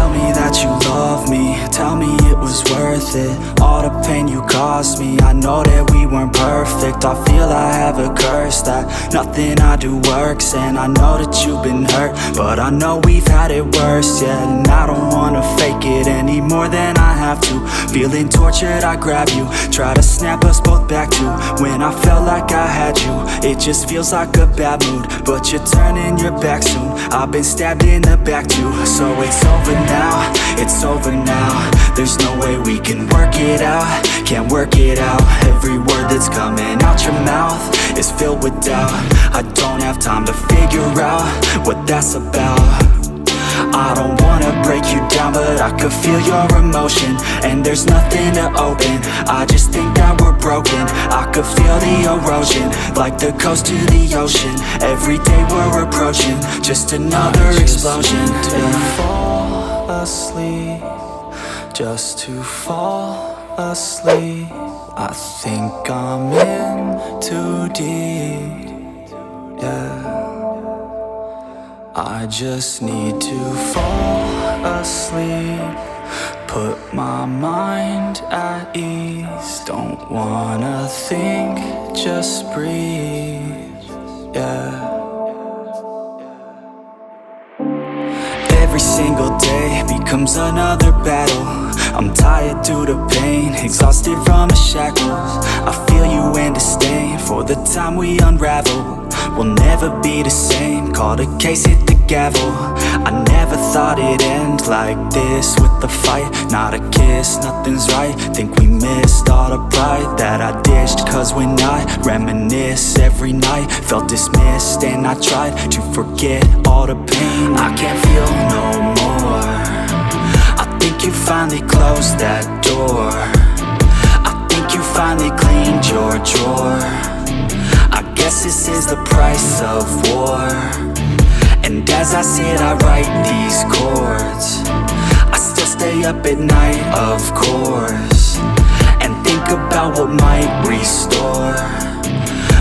tell me that you love me, tell me it was worth it. All the pain you caused me, I know that we weren't perfect. I feel I have a curse that nothing I do works. And I know that you've been hurt, but I know we've had it worse, yeah. And I don't wanna fake it any more than I have to. Feeling tortured, I grab you, try to snap us both back to when I felt like I had you. It just feels like a bad mood, but you're turning your back soon. I've been stabbed in the back too. So it's over now, it's over now. There's no way we can work it out, can't work it out. Every word that's coming out your mouth is filled with doubt. I don't have time to figure out what that's about. I don't wanna break you down, but I could feel your emotion, and there's nothing to open. I just think that we're broken. I could feel the erosion, like the coast to the ocean. Every day we're approaching just another explosion. To fall asleep, just to fall asleep. I think I'm in too deep, yeah. I just need to fall asleep, put my mind at ease. Don't wanna think, just breathe, yeah. Every single day becomes another battle. I'm tired due to pain, exhausted from the shackles. I feel you in disdain for the time we unravel. We'll never be the same, call the case, hit the gavel. I never thought it'd end like this, with the fight, not a kiss, nothing's right. Think we missed all the pride that I dished. Cause when I reminisce every night, felt dismissed, and I tried to forget all the pain. I can't feel no more. I think you finally closed that door. I think you finally cleaned your drawer. I guess this is the price of war. And as I sit I write these chords. I still stay up at night, of course, and think about what might restore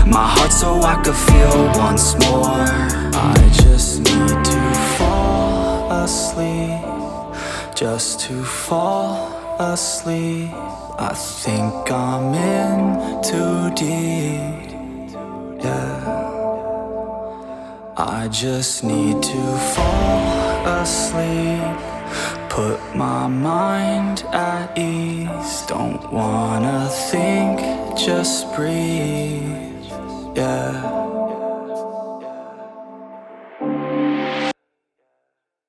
my heart so I could feel once more. I just need to fall asleep, just to fall asleep. I think I'm in too deep, yeah. I just need to fall asleep, put my mind at ease. Don't wanna think, just breathe, yeah.